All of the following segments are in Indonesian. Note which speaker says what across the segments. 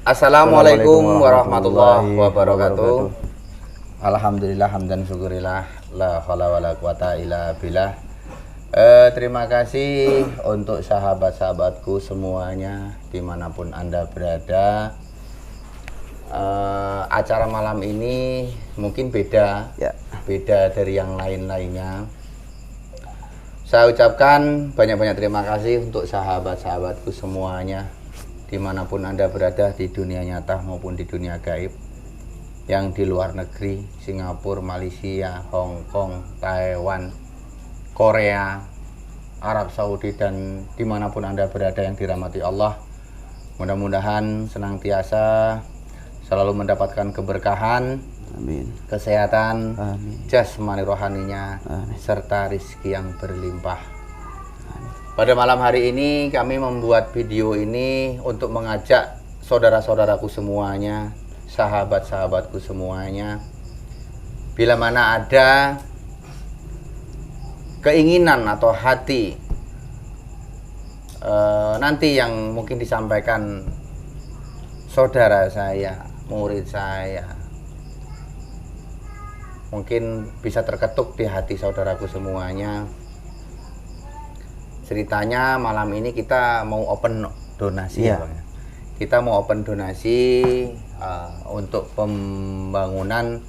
Speaker 1: Assalamualaikum warahmatullahi wabarakatuh. Alhamdulillah hamdan syukurillah la haula wala quwata illa billah. Terima kasih untuk sahabat-sahabatku semuanya dimanapun Anda berada. Acara malam ini mungkin beda dari yang lain-lainnya. Saya ucapkan banyak-banyak terima kasih untuk sahabat-sahabatku semuanya dimanapun Anda berada di dunia nyata maupun di dunia gaib, yang di luar negeri, Singapura, Malaysia, Hong Kong, Taiwan, Korea, Arab Saudi, dan dimanapun Anda berada yang dirahmati Allah. Mudah-mudahan senantiasa selalu mendapatkan keberkahan, amin, kesehatan, amin, jasmani rohaninya, amin, serta rizki yang berlimpah. Amin. Pada malam hari ini kami membuat video ini untuk mengajak saudara-saudaraku semuanya, sahabat-sahabatku semuanya, bila mana ada keinginan atau hati nanti yang mungkin disampaikan saudara saya, murid saya, mungkin bisa terketuk di hati saudaraku semuanya. Ceritanya malam ini kita mau open donasi, ya Bang. Kita mau open donasi untuk pembangunan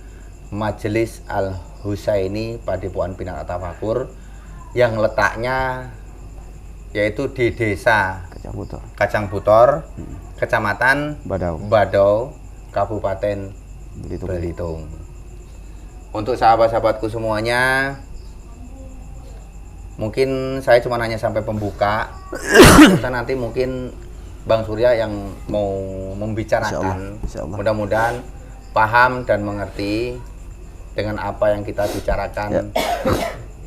Speaker 1: Majelis Al-Husaini Padepokan Pinara Tafakur yang letaknya yaitu di Desa Kacang Butor, Kecamatan Badau, Kabupaten Belitung. Untuk sahabat-sahabatku semuanya, mungkin saya cuma hanya sampai pembuka. Kita nanti mungkin Bang Surya yang mau membicarakan. Insya Allah. Mudah-mudahan paham dan mengerti dengan apa yang kita bicarakan.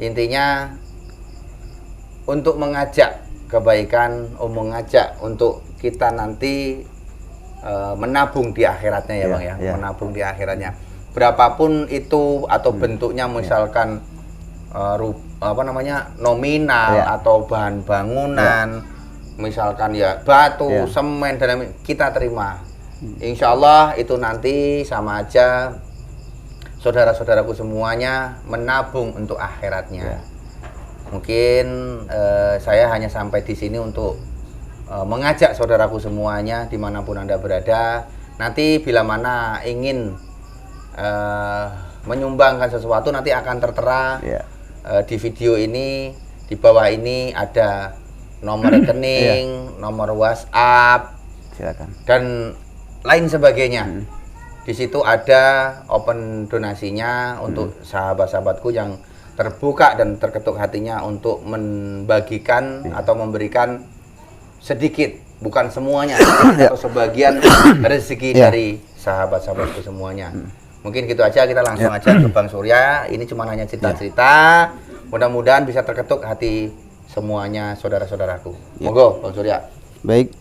Speaker 1: Intinya untuk mengajak kebaikan, mengajak untuk kita nanti menabung di akhiratnya ya Bang ya, menabung di akhiratnya. Berapapun itu atau bentuknya, misalkan nominal atau bahan bangunan, misalkan ya batu, semen, dan kita terima. Insya Allah itu nanti sama aja saudara-saudaraku semuanya menabung untuk akhiratnya. Mungkin saya hanya sampai di sini untuk mengajak saudaraku semuanya dimanapun Anda berada. Nanti bila mana ingin menyumbangkan sesuatu, nanti akan tertera di video ini. Di bawah ini ada nomor rekening, nomor WhatsApp, silakan, dan lain sebagainya. Di situ ada open donasinya untuk sahabat-sahabatku yang terbuka dan terketuk hatinya untuk membagikan atau memberikan sedikit, bukan semuanya, atau sebagian rezeki dari sahabat-sahabatku semuanya. Mungkin gitu aja, kita langsung aja ke Bang Surya. Ini cuma hanya cerita-cerita. Mudah-mudahan bisa terketuk hati semuanya saudara-saudaraku. Monggo Bang Surya.
Speaker 2: Baik.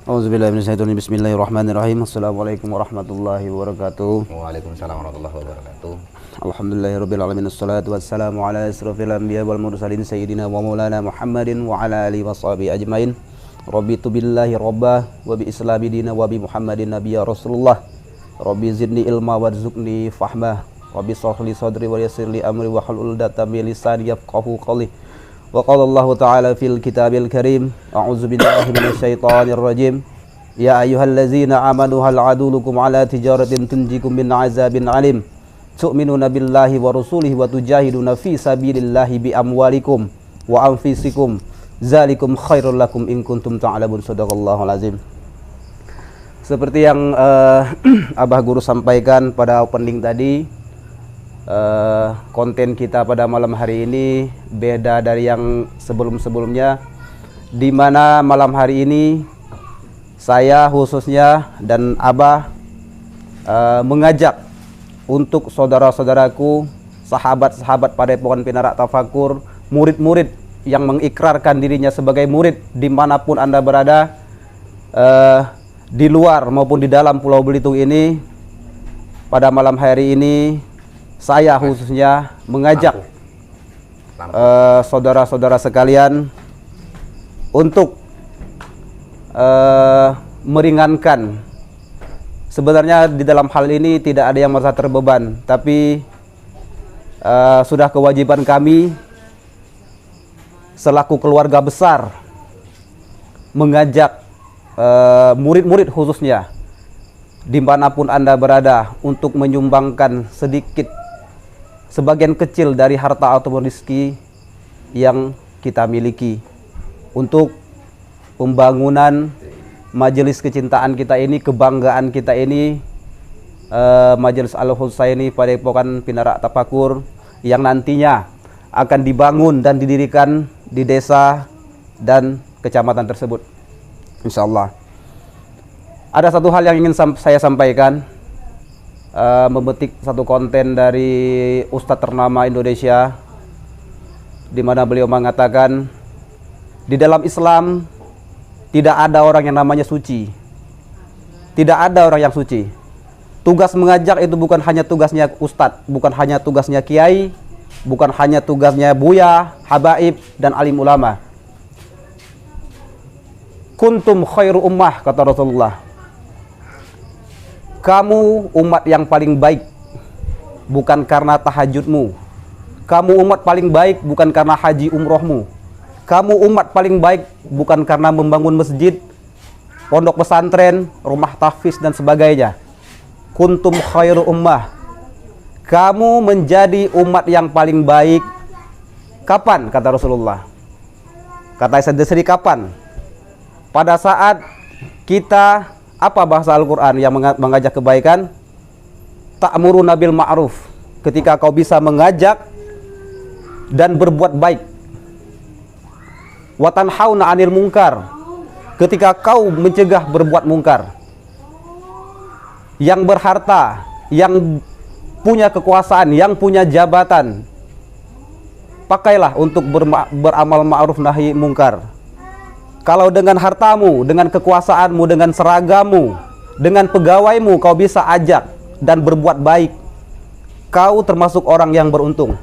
Speaker 2: Auzubillahi minasyaitonir bismillahirrahmanirrahim. Assalamualaikum warahmatullahi wabarakatuh.
Speaker 1: Waalaikumsalam warahmatullahi wabarakatuh.
Speaker 2: Alhamdulillahirabbil alamin, wassalatu wassalamu ala asrofil anbiya wal mursalin sayyidina wa maulana Muhammadin wa ala alihi washabihi ajmain. Rabbitu billahi rabbah wa bi islami dina wa bi Muhammadin nabiyya rasulullah. Rabbi zidni ilma warzuqni fahmah. Rabbi shrahli sadri wa yassirli amri wa hlul 'uqdatam min lisani yafqahu qawli. Wa qala Allah ta'ala fil kitabil karim, a'udzu billahi minasyaitonir rajim. Ya ayyuhallazina amanu hal adulukum ala tijaratin tunjikum min 'adzabin 'alim. Tu'minuna billahi wa rasulihi wa tujahiduna fi sabilillahi bi amwalikum wa anfusikum. Zalikum khairul lakum in kuntum ta'lamun. Shadaqallahul azim. Seperti yang Abah Guru sampaikan pada opening tadi, konten kita pada malam hari ini beda dari yang sebelum-sebelumnya, di mana malam hari ini saya khususnya dan Abah mengajak untuk saudara-saudaraku, sahabat-sahabat Padepokan Pinara Tafakur, murid-murid yang mengikrarkan dirinya sebagai murid dimanapun Anda berada, di luar maupun di dalam Pulau Belitung ini. Pada malam hari ini saya khususnya mengajak saudara-saudara sekalian untuk meringankan. Sebenarnya di dalam hal ini tidak ada yang merasa terbeban, tapi sudah kewajiban kami selaku keluarga besar mengajak murid-murid khususnya dimanapun Anda berada untuk menyumbangkan sedikit, sebagian kecil dari harta atau rezeki yang kita miliki untuk pembangunan majelis kecintaan kita ini, kebanggaan kita ini, Majelis Al-Husaini Padepokan Pinarak Tafakur, yang nantinya akan dibangun dan didirikan di desa dan kecamatan tersebut, insyaallah. Ada satu hal yang ingin saya sampaikan, memetik satu konten dari Ustadz ternama Indonesia, di mana beliau mengatakan di dalam Islam tidak ada orang yang namanya suci. Tidak ada orang yang suci. Tugas mengajak itu bukan hanya tugasnya ustadz, bukan hanya tugasnya kiai, bukan hanya tugasnya buya, habaib, dan alim ulama. Kuntum khairu ummah, kata Rasulullah. Kamu umat yang paling baik bukan karena tahajudmu. Kamu umat paling baik bukan karena haji umrohmu. Kamu umat paling baik bukan karena membangun masjid, pondok pesantren, rumah tahfiz, dan sebagainya. Kuntum khairu ummah. Kamu menjadi umat yang paling baik. Kapan? Kata Rasulullah. Kata sendiri kapan? Pada saat kita, apa bahasa Al-Quran yang mengajak kebaikan? Ta'muruna bil ma'ruf. Ketika kau bisa mengajak dan berbuat baik. Wa tanhauna 'anil munkar. Ketika kau mencegah berbuat mungkar. Yang berharta, yang punya kekuasaan, yang punya jabatan, pakailah untuk beramal ma'ruf nahi mungkar. Kalau dengan hartamu, dengan kekuasaanmu, dengan seragamu, dengan pegawaimu kau bisa ajak dan berbuat baik, kau termasuk orang yang beruntung.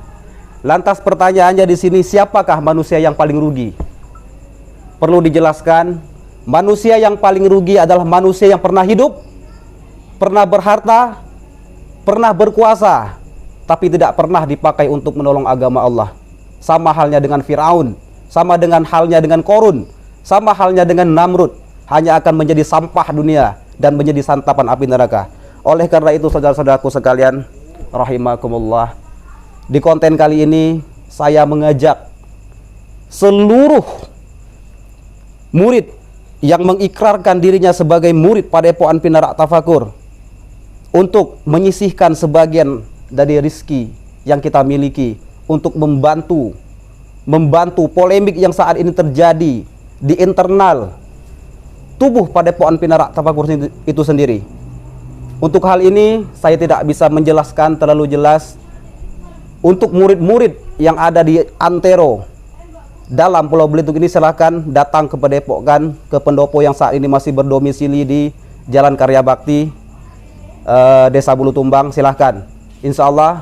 Speaker 2: Lantas pertanyaannya di sini, siapakah manusia yang paling rugi? Perlu dijelaskan, manusia yang paling rugi adalah manusia yang pernah hidup, pernah berharta, pernah berkuasa, tapi tidak pernah dipakai untuk menolong agama Allah. Sama halnya dengan Fir'aun, sama dengan halnya dengan Korun, sama halnya dengan Namrud, hanya akan menjadi sampah dunia dan menjadi santapan api neraka. Oleh karena itu, saudara-saudaraku sekalian, rahimakumullah, di konten kali ini saya mengajak seluruh murid yang mengikrarkan dirinya sebagai murid Padepokan Pinarak Tafakur untuk menyisihkan sebagian dari rezeki yang kita miliki untuk membantu polemik yang saat ini terjadi di internal tubuh Padepokan Pinarak Tafakur itu sendiri. Untuk hal ini saya tidak bisa menjelaskan terlalu jelas. Untuk murid-murid yang ada di antero dalam Pulau Belitung ini, silahkan datang ke Padepokan, ke pendopo yang saat ini masih berdomisili di Jalan Karya Bakti, Desa Bulu Tumbang. Silahkan, insya Allah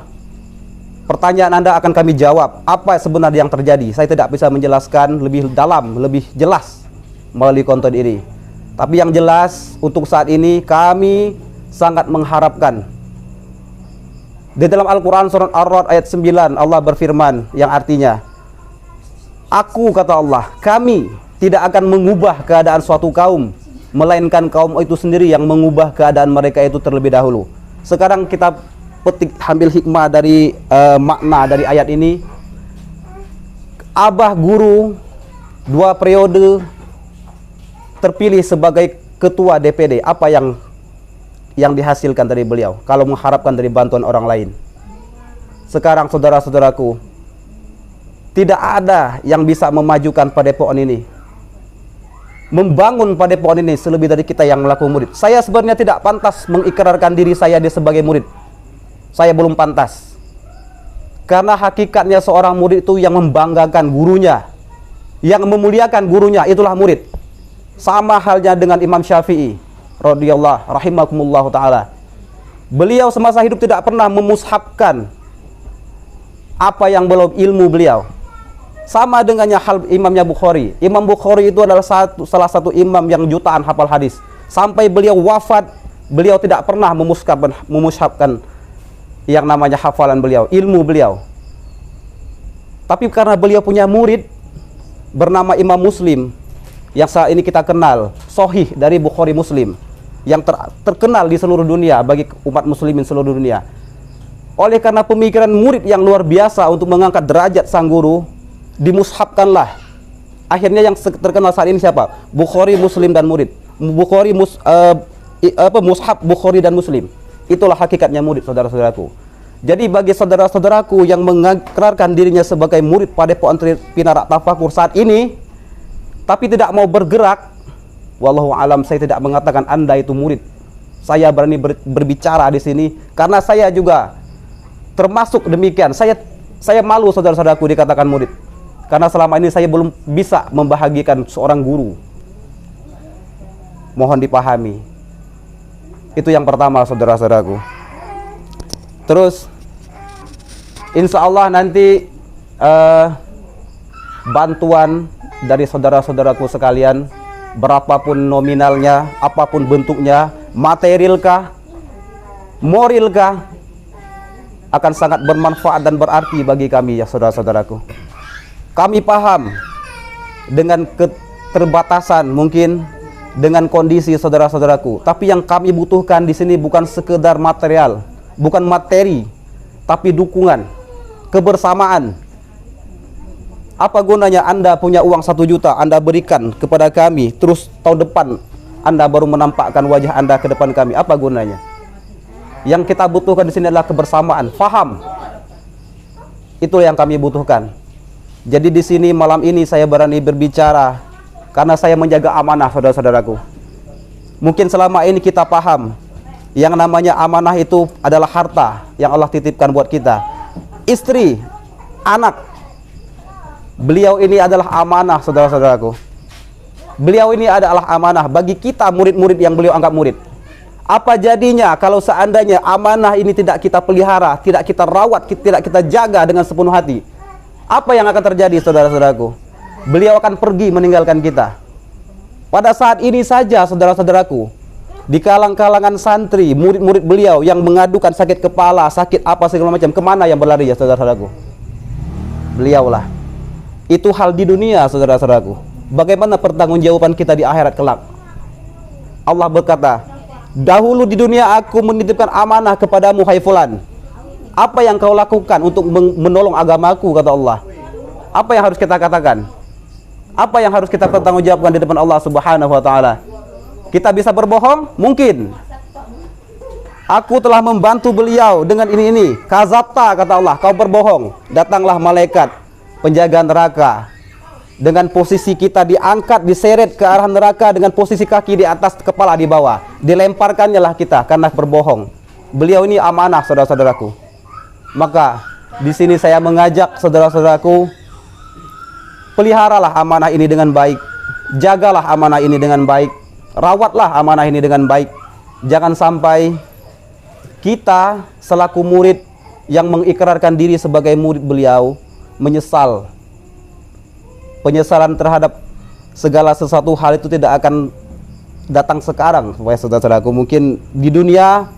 Speaker 2: pertanyaan Anda akan kami jawab apa sebenarnya yang terjadi. Saya tidak bisa menjelaskan lebih dalam, lebih jelas melalui konten ini. Tapi yang jelas untuk saat ini kami sangat mengharapkan. Di dalam Al-Quran surat Ar-Ra'd ayat 9 Allah berfirman yang artinya, Aku, kata Allah, kami tidak akan mengubah keadaan suatu kaum, melainkan kaum itu sendiri yang mengubah keadaan mereka itu terlebih dahulu. Sekarang kita petik, ambil hikmah dari makna dari ayat ini. Abah guru 2 periode terpilih sebagai ketua DPD. Apa yang dihasilkan dari beliau kalau mengharapkan dari bantuan orang lain? Sekarang saudara-saudaraku, tidak ada yang bisa memajukan Padepokan ini, membangun Padepokan ini selebih dari kita yang melakukan murid. Saya sebenarnya tidak pantas mengikrarkan diri saya sebagai murid. Saya belum pantas. Karena hakikatnya seorang murid itu yang membanggakan gurunya, yang memuliakan gurunya, itulah murid. Sama halnya dengan Imam Syafi'i radhiyallahu rahimakumullah taala. Beliau semasa hidup tidak pernah memushafkan apa yang belum ilmu beliau. Sama dengannya hal imamnya Bukhari. Imam Bukhari itu adalah salah satu imam yang jutaan hafal hadis. Sampai beliau wafat, beliau tidak pernah memushafkan yang namanya hafalan beliau, ilmu beliau. Tapi karena beliau punya murid bernama Imam Muslim, yang saat ini kita kenal, Sahih dari Bukhari Muslim, yang terkenal di seluruh dunia bagi umat muslimin seluruh dunia. Oleh karena pemikiran murid yang luar biasa untuk mengangkat derajat sang guru, dimushafkanlah. Akhirnya yang terkenal saat ini siapa? Bukhari, Muslim, dan murid. Mushaf Bukhari dan Muslim. Itulah hakikatnya murid, saudara-saudaraku. Jadi bagi saudara-saudaraku yang mengikrarkan dirinya sebagai murid Padepokan Pinarak Tafakur saat ini, tapi tidak mau bergerak, wallahu alam, saya tidak mengatakan Anda itu murid. Saya berani berbicara di sini karena saya juga termasuk demikian. Saya malu, saudara-saudaraku, dikatakan murid. Karena selama ini saya belum bisa membahagiakan seorang guru. Mohon dipahami. Itu yang pertama, saudara-saudaraku. Terus insya Allah nanti bantuan dari saudara-saudaraku sekalian, berapapun nominalnya, apapun bentuknya, materialkah, moralkah, akan sangat bermanfaat dan berarti bagi kami, ya saudara-saudaraku. Kami paham dengan keterbatasan mungkin, dengan kondisi saudara-saudaraku, tapi yang kami butuhkan di sini bukan sekedar material, bukan materi, tapi dukungan, kebersamaan. Apa gunanya Anda punya uang 1 juta, Anda berikan kepada kami, terus tahun depan Anda baru menampakkan wajah Anda ke depan kami? Apa gunanya? Yang kita butuhkan di sini adalah kebersamaan, faham. Itu yang kami butuhkan. Jadi di sini malam ini saya berani berbicara karena saya menjaga amanah, saudara-saudaraku. Mungkin selama ini kita paham yang namanya amanah itu adalah harta yang Allah titipkan buat kita. Istri, anak, beliau ini adalah amanah, saudara-saudaraku. Beliau ini adalah amanah bagi kita murid-murid yang beliau anggap murid. Apa jadinya kalau seandainya amanah ini tidak kita pelihara, tidak kita rawat, tidak kita jaga dengan sepenuh hati? Apa yang akan terjadi, saudara-saudaraku? Beliau akan pergi meninggalkan kita. Pada saat ini saja, saudara-saudaraku, di kalangan santri, murid-murid beliau yang mengadukan sakit kepala, sakit apa segala macam, kemana yang berlari, ya saudara-saudaraku? Beliaulah. Itu hal di dunia, saudara-saudaraku. Bagaimana pertanggungjawaban kita di akhirat kelak? Allah berkata, dahulu di dunia aku menitipkan amanah kepadamu, hai fulan. Apa yang kau lakukan untuk menolong agamaku, kata Allah? Apa yang harus kita katakan? Apa yang harus kita pertanggungjawabkan di depan Allah Subhanahu wa taala? Kita bisa berbohong? Mungkin. Aku telah membantu beliau dengan ini. Kazabta, kata Allah, kau berbohong. Datanglah malaikat penjaga neraka. Dengan posisi kita diangkat, diseret ke arah neraka dengan posisi kaki di atas, kepala di bawah. Dilemparkannya lah kita karena berbohong. Beliau ini amanah, saudara-saudaraku. Maka di sini saya mengajak saudara-saudaraku, peliharalah amanah ini dengan baik. Jagalah amanah ini dengan baik. Rawatlah amanah ini dengan baik. Jangan sampai kita selaku murid yang mengikrarkan diri sebagai murid beliau menyesal. Penyesalan terhadap segala sesuatu hal itu tidak akan datang sekarang, saudara-saudaraku. Mungkin di dunia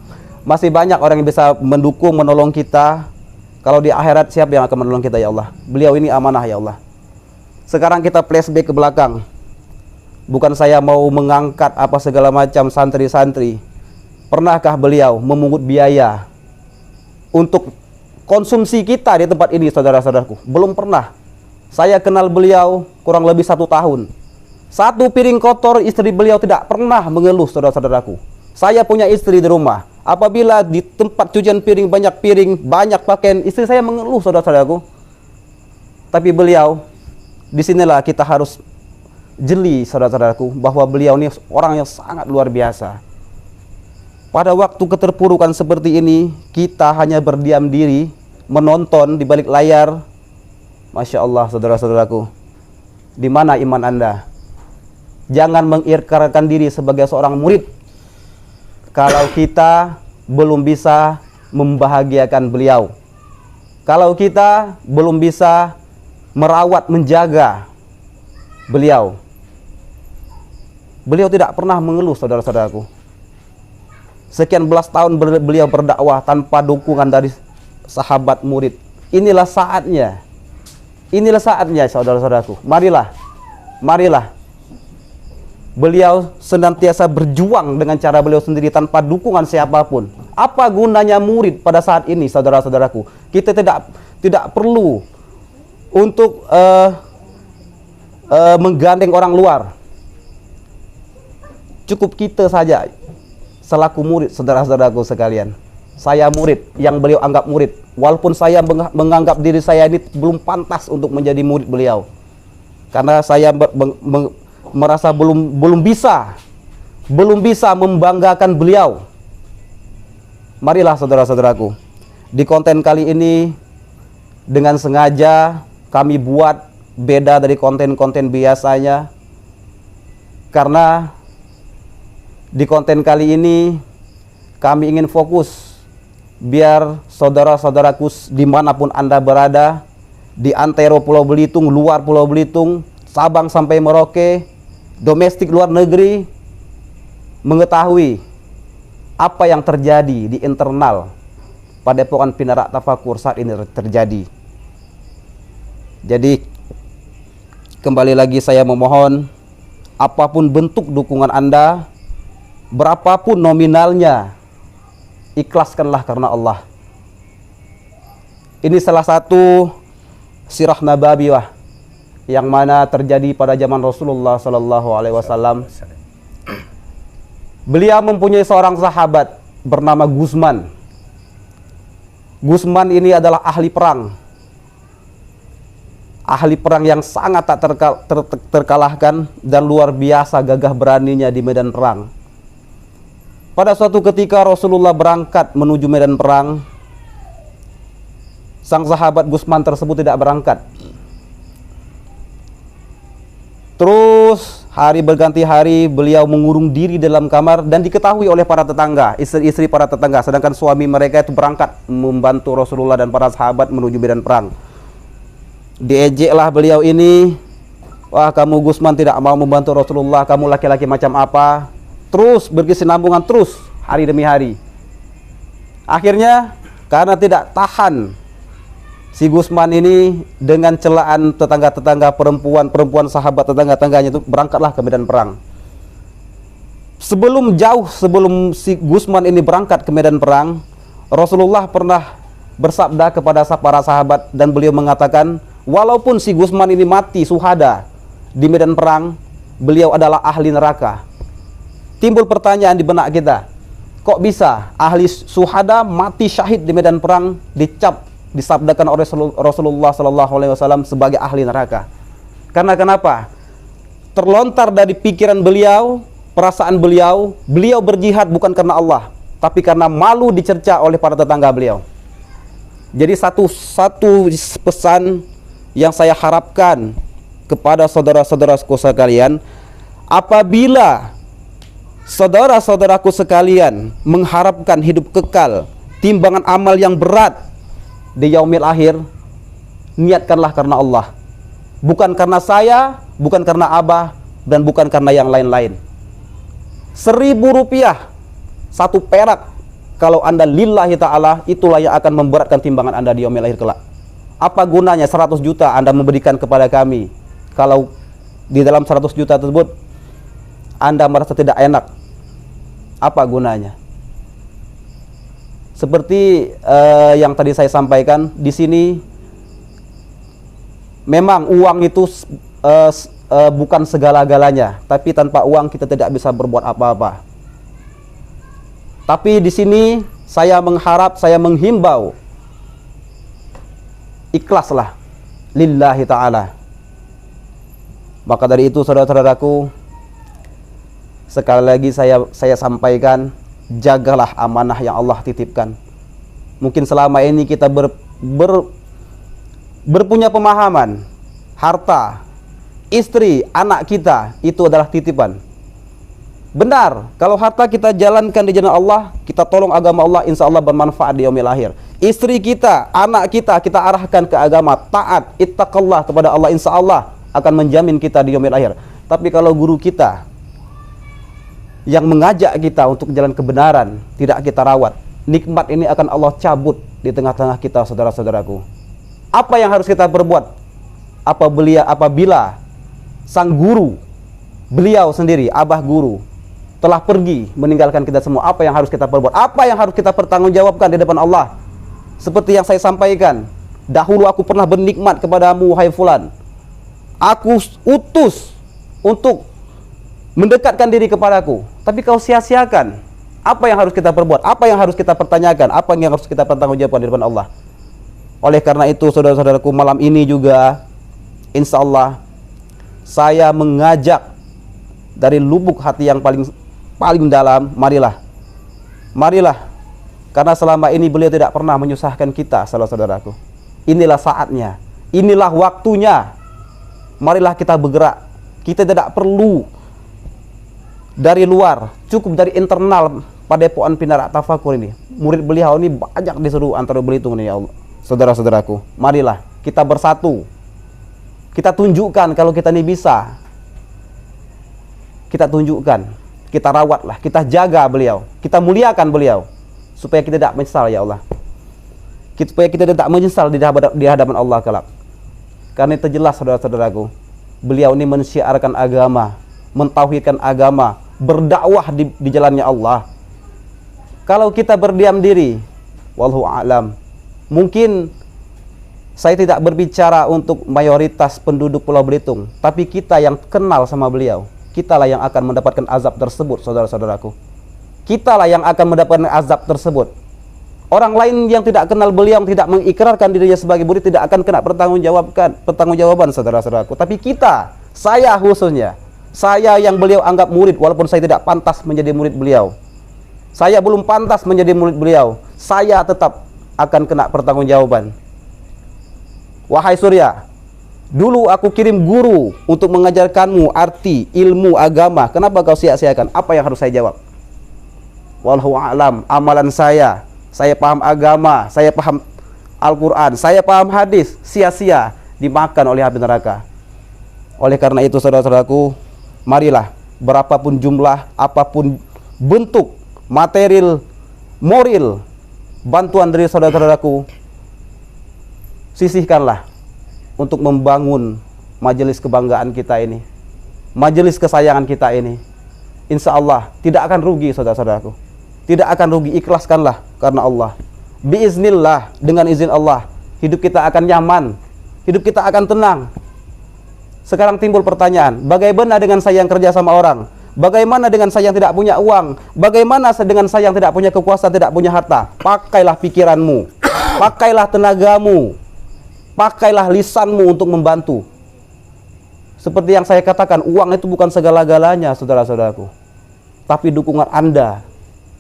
Speaker 2: masih banyak orang yang bisa mendukung, menolong kita. Kalau di akhirat siapa yang akan menolong kita, ya Allah? Beliau ini amanah, ya Allah. Sekarang kita flashback ke belakang. Bukan saya mau mengangkat apa segala macam santri-santri. Pernahkah beliau memungut biaya untuk konsumsi kita di tempat ini, saudara-saudaraku? Belum pernah. Saya kenal beliau kurang lebih 1 tahun. 1 piring kotor istri beliau tidak pernah mengeluh, saudara-saudaraku. Saya punya istri di rumah. Apabila di tempat cucian piring, banyak pakaian, istri saya mengeluh, saudara-saudaraku. Tapi beliau, disinilah kita harus jeli, saudara-saudaraku, bahwa beliau ini orang yang sangat luar biasa. Pada waktu keterpurukan seperti ini, kita hanya berdiam diri, menonton di balik layar. Masya Allah, saudara-saudaraku, di mana iman Anda? Jangan mengikrarkan diri sebagai seorang murid kalau kita belum bisa membahagiakan beliau, kalau kita belum bisa merawat, menjaga beliau. Beliau tidak pernah mengeluh, saudara-saudaraku. Sekian belas tahun beliau berdakwah tanpa dukungan dari sahabat murid. Inilah saatnya. Inilah saatnya, saudara-saudaraku. Marilah. Beliau senantiasa berjuang dengan cara beliau sendiri tanpa dukungan siapapun. Apa gunanya murid pada saat ini, saudara-saudaraku? Kita tidak perlu untuk menggandeng orang luar. Cukup kita saja selaku murid, saudara-saudaraku sekalian. Saya murid yang beliau anggap murid, walaupun saya menganggap diri saya ini belum pantas untuk menjadi murid beliau, karena saya merasa belum bisa membanggakan beliau. Marilah saudara-saudaraku, di konten kali ini dengan sengaja kami buat beda dari konten-konten biasanya, karena di konten kali ini kami ingin fokus biar saudara-saudaraku dimanapun Anda berada, di antero Pulau Belitung, luar Pulau Belitung, Sabang sampai Merauke, domestik luar negeri, mengetahui apa yang terjadi di internal Padepokan Pinarak Tafakur saat ini terjadi. Jadi kembali lagi saya memohon, apapun bentuk dukungan Anda, berapapun nominalnya, ikhlaskanlah karena Allah. Ini salah satu sirah nabawiyah yang mana terjadi pada zaman Rasulullah Sallallahu Alaihi Wasallam. Beliau mempunyai seorang sahabat bernama Gusman. Gusman ini adalah ahli perang yang sangat tak terkalahkan dan luar biasa gagah beraninya di medan perang. Pada suatu ketika Rasulullah berangkat menuju medan perang, sang sahabat Gusman tersebut tidak berangkat. Terus hari berganti hari beliau mengurung diri dalam kamar dan diketahui oleh para tetangga, istri-istri para tetangga, sedangkan suami mereka itu berangkat membantu Rasulullah dan para sahabat menuju medan perang. Diejeklah beliau ini, wah kamu Gusman tidak mau membantu Rasulullah, kamu laki-laki macam apa? Terus berkesinambungan terus hari demi hari. Akhirnya karena tidak tahan, si Gusman ini dengan celaan tetangga-tetangga, perempuan sahabat tetangga-tangganya itu berangkatlah ke medan perang. Sebelum si Gusman ini berangkat ke medan perang, Rasulullah pernah bersabda kepada para sahabat dan beliau mengatakan, walaupun si Gusman ini mati suhada di medan perang, beliau adalah ahli neraka. Timbul pertanyaan di benak kita, kok bisa ahli suhada mati syahid di medan perang disabdakan oleh Rasulullah Sallallahu Alaihi Wasallam sebagai ahli neraka? Karena kenapa? Terlontar dari pikiran beliau, perasaan beliau berjihad bukan karena Allah, tapi karena malu dicerca oleh para tetangga beliau. Jadi satu pesan yang saya harapkan kepada saudara-saudaraku sekalian, apabila saudara-saudaraku sekalian mengharapkan hidup kekal, timbangan amal yang berat di yaumil akhir, niatkanlah karena Allah, bukan karena saya, bukan karena Abah, dan bukan karena yang lain-lain. 1.000 rupiah, 1 perak, kalau Anda lillahi ta'ala, itulah yang akan memberatkan timbangan Anda di yaumil akhir kelak. Apa gunanya 100 juta Anda memberikan kepada kami, kalau di dalam 100 juta tersebut Anda merasa tidak enak? Apa gunanya? Seperti yang tadi saya sampaikan, di sini memang uang itu bukan segala-galanya, tapi tanpa uang kita tidak bisa berbuat apa-apa. Tapi di sini saya menghimbau, ikhlaslah lillahi ta'ala. Maka dari itu saudara-saudaraku, sekali lagi saya sampaikan, jagalah amanah yang Allah titipkan. Mungkin selama ini kita berpunya pemahaman, harta, istri, anak kita itu adalah titipan. Benar, kalau harta kita jalankan di jalan Allah, kita tolong agama Allah, insya Allah bermanfaat di yaumil akhir. Istri kita, anak kita arahkan ke agama, taat, ittaqallah kepada Allah, insya Allah akan menjamin kita di yaumil akhir. Tapi kalau guru kita yang mengajak kita untuk jalan kebenaran tidak kita rawat, nikmat ini akan Allah cabut di tengah-tengah kita, saudara-saudaraku. Apa yang harus kita perbuat? Apabila sang guru, beliau sendiri, abah guru, telah pergi meninggalkan kita semua, apa yang harus kita perbuat? Apa yang harus kita pertanggungjawabkan di depan Allah? Seperti yang saya sampaikan, dahulu aku pernah bernikmat kepadamu, wahai fulan. Aku utus untuk mendekatkan diri kepadaku, tapi kau sia-siakan. Apa yang harus kita perbuat? Apa yang harus kita pertanyakan? Apa yang harus kita pertanggungjawabkan di depan Allah? Oleh karena itu, saudara-saudaraku, malam ini juga insya Allah saya mengajak dari lubuk hati yang paling dalam, marilah, karena selama ini beliau tidak pernah menyusahkan kita, saudara-saudaraku. Inilah saatnya, inilah waktunya. Marilah kita bergerak. Kita tidak perlu dari luar, cukup dari internal Padepokan Pinarak Tafakur ini. Murid beliau ini banyak di seluruh antara Belitung ini, ya Allah. Saudara-saudaraku, marilah kita bersatu. Kita tunjukkan kalau kita ini bisa. Kita tunjukkan, kita rawatlah, kita jaga beliau, kita muliakan beliau, supaya kita tidak menyesal, ya Allah. Supaya kita tidak menyesal di hadapan Allah kelak. Karena itu jelas, saudara-saudaraku, beliau ini mensyiarkan agama, mentauhidkan agama, berdakwah di jalannya Allah. Kalau kita berdiam diri, wallahu a'lam, mungkin saya tidak berbicara untuk mayoritas penduduk Pulau Belitung, tapi kita yang kenal sama beliau, kitalah yang akan mendapatkan azab tersebut, saudara-saudaraku. Kitalah yang akan mendapatkan azab tersebut. Orang lain yang tidak kenal beliau, yang tidak mengikrarkan dirinya sebagai murid, tidak akan kena pertanggungjawaban, saudara-saudaraku. Tapi kita, saya khususnya, saya yang beliau anggap murid, walaupun saya tidak pantas menjadi murid beliau, saya belum pantas menjadi murid beliau, saya tetap akan kena pertanggungjawaban. Wahai Surya, dulu aku kirim guru untuk mengajarkanmu arti ilmu agama. Kenapa kau sia-siakan? Apa yang harus saya jawab? Wallahu a'lam, amalan saya paham agama, saya paham Al-Quran, saya paham hadis, sia-sia dimakan oleh api neraka. Oleh karena itu, saudara-saudaraku, marilah berapapun jumlah, apapun bentuk material, moral bantuan dari saudara-saudaraku, sisihkanlah untuk membangun majelis kebanggaan kita ini, majelis kesayangan kita ini. Insya Allah tidak akan rugi, saudara-saudaraku, tidak akan rugi. Ikhlaskanlah karena Allah. Biiznillah, dengan izin Allah, hidup kita akan nyaman, hidup kita akan tenang. Sekarang timbul pertanyaan, bagaimana dengan saya yang kerja sama orang? Bagaimana dengan saya yang tidak punya uang? Bagaimana dengan saya yang tidak punya kekuasaan, tidak punya harta? Pakailah pikiranmu, pakailah tenagamu, pakailah lisanmu untuk membantu. Seperti yang saya katakan, uang itu bukan segala-galanya, saudara-saudaraku. Tapi dukungan Anda,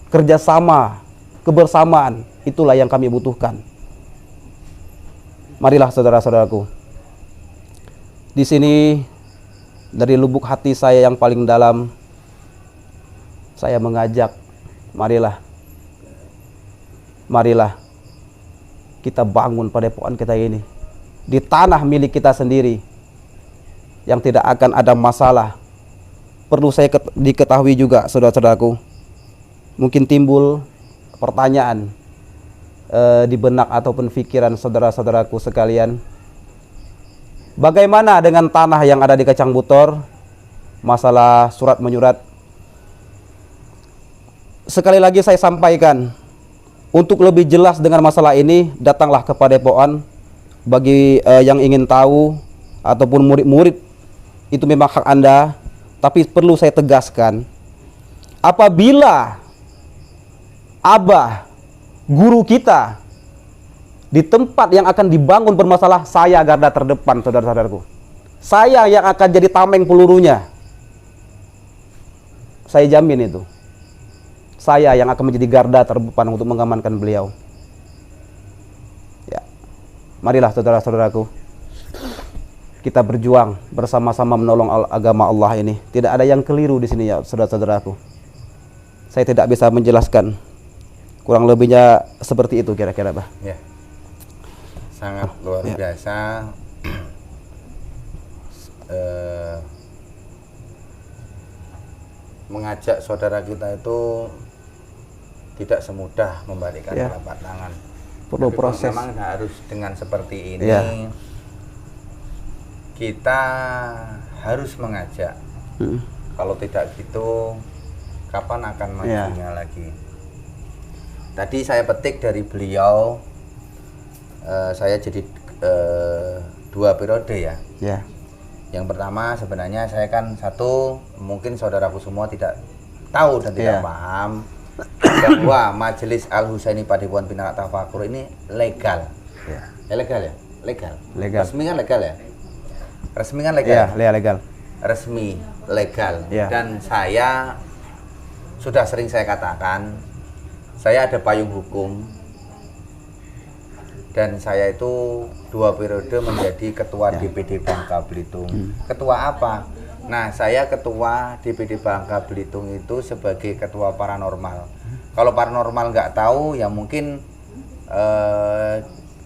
Speaker 2: kerjasama, kebersamaan, itulah yang kami butuhkan. Marilah saudara-saudaraku, di sini dari lubuk hati saya yang paling dalam, saya mengajak, marilah kita bangun padepokan kita ini di tanah milik kita sendiri, yang tidak akan ada masalah. Perlu saya diketahui juga, saudara-saudaraku, mungkin timbul pertanyaan di benak ataupun pikiran saudara-saudaraku sekalian, bagaimana dengan tanah yang ada di Kacang Butor, masalah surat menyurat? Sekali lagi saya sampaikan, untuk lebih jelas dengan masalah ini, datanglah ke Padepokan. Bagi yang ingin tahu ataupun murid-murid, itu memang hak Anda. Tapi perlu saya tegaskan, apabila abah guru kita di tempat yang akan dibangun bermasalah, saya garda terdepan, saudara-saudaraku. Saya yang akan jadi tameng pelurunya. Saya jamin itu. Saya yang akan menjadi garda terdepan untuk mengamankan beliau. Marilah saudara-saudaraku, kita berjuang bersama-sama menolong agama Allah ini. Tidak ada yang keliru di sini ya saudara-saudaraku. Saya tidak bisa menjelaskan. Kurang lebihnya seperti itu kira-kira, Bah.
Speaker 1: Ya. Sangat luar biasa. Mengajak saudara kita itu tidak semudah membalikkan telapak tangan.
Speaker 2: Perlu
Speaker 1: tapi
Speaker 2: proses.
Speaker 1: memang harus dengan seperti ini. Kita harus mengajak. Kalau tidak gitu, kapan akan majunya lagi? Tadi saya petik dari beliau, saya jadi 2 periode ya. Yang pertama sebenarnya saya kan satu, mungkin saudaraku semua tidak tahu dan tidak paham bahwa Majelis Al-Husaini Padepokan Bina Tafakur ini legal. Legal ya? Legal. Resmi kan legal ya? Resmi kan legal?
Speaker 2: Legal.
Speaker 1: Resmi, legal. Dan saya sudah sering saya katakan, saya ada payung hukum dan saya itu 2 periode menjadi ketua DPD Bangka Belitung. Ketua apa? Nah, saya ketua DPD Bangka Belitung itu sebagai ketua paranormal. Kalau paranormal nggak tahu, ya mungkin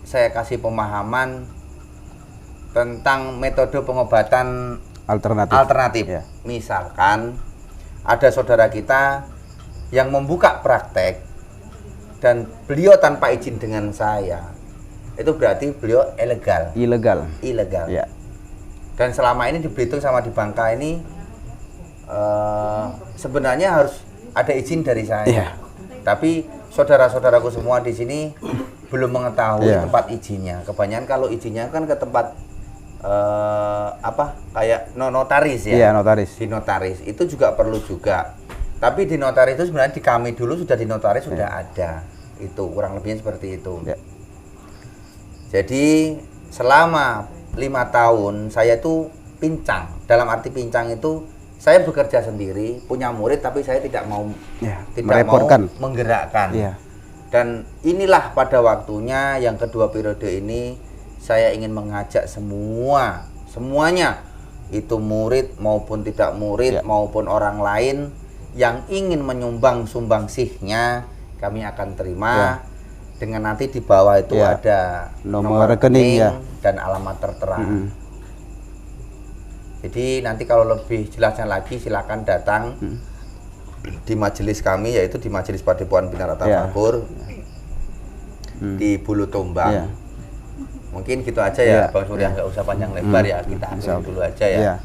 Speaker 1: saya kasih pemahaman tentang metode pengobatan alternatif. Misalkan ada saudara kita yang membuka praktek dan beliau tanpa izin dengan saya, itu berarti beliau ilegal. Dan selama ini di Belitung sama di Bangka ini sebenarnya harus ada izin dari saya. Tapi saudara-saudaraku semua di sini belum mengetahui tempat izinnya. Kebanyakan kalau izinnya kan ke tempat kayak notaris ya.
Speaker 2: Notaris.
Speaker 1: Di notaris itu juga perlu juga. Tapi di notaris itu sebenarnya di kami dulu sudah di notaris sudah ada. Itu kurang lebihnya seperti itu. Jadi selama 5 tahun saya itu pincang. Dalam arti pincang itu saya bekerja sendiri, punya murid tapi saya tidak mau
Speaker 2: merepotkan,
Speaker 1: menggerakkan. Dan inilah pada waktunya yang kedua periode ini saya ingin mengajak semuanya itu murid maupun tidak murid maupun orang lain yang ingin menyumbang sumbangsihnya kami akan terima. Dengan nanti di bawah itu ada nomor rekening dan alamat tertera. Jadi nanti kalau lebih jelasnya lagi silakan datang di majelis kami, yaitu di Majelis Padepokan Bina Tafakur di Bulu Tombang. Mungkin gitu aja ya Bang Surya, nggak usah panjang lebar ya, kita akhiri dulu aja ya.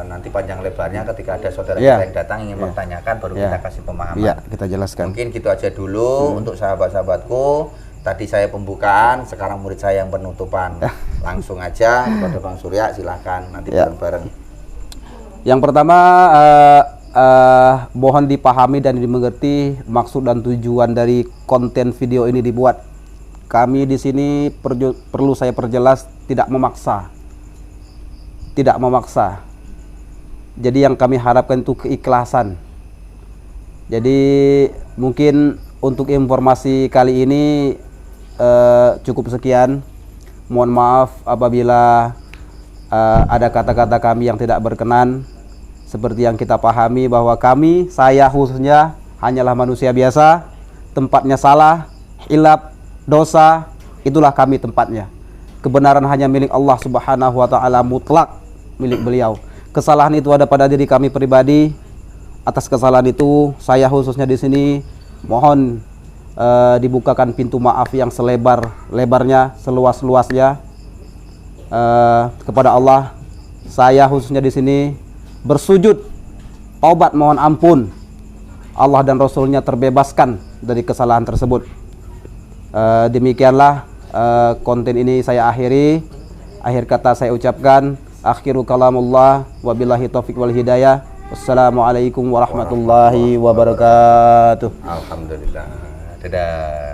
Speaker 1: Nanti panjang lebarnya ketika ada saudara kita yang datang ingin bertanyakan baru kita kasih pemahaman.
Speaker 2: Kita jelaskan.
Speaker 1: Mungkin gitu aja dulu untuk sahabat-sahabatku. Tadi saya pembukaan, sekarang murid saya yang penutupan. Langsung aja kepada Bang Surya, silahkan nanti bareng-bareng.
Speaker 2: Yang pertama mohon dipahami dan dimengerti maksud dan tujuan dari konten video ini dibuat. Kami di sini perlu saya perjelas tidak memaksa. Jadi yang kami harapkan itu keikhlasan. Jadi mungkin untuk informasi kali ini cukup sekian. Mohon maaf apabila ada kata-kata kami yang tidak berkenan. Seperti yang kita pahami bahwa saya khususnya hanyalah manusia biasa. Tempatnya salah, hilaf, dosa, itulah kami tempatnya. Kebenaran hanya milik Allah Subhanahu wa Ta'ala, mutlak milik beliau. Kesalahan itu ada pada diri kami pribadi. Atas kesalahan itu saya khususnya di sini mohon dibukakan pintu maaf yang selebar-lebarnya, seluas-luasnya kepada Allah. Saya khususnya di sini bersujud taubat mohon ampun. Allah dan Rasulnya terbebaskan dari kesalahan tersebut. Demikianlah konten ini saya akhiri. Akhir kata saya ucapkan akhiru kalamullah wabillahi taufiq wal hidayah. Wassalamualaikum warahmatullahi wabarakatuh.
Speaker 1: Alhamdulillah. Dadah.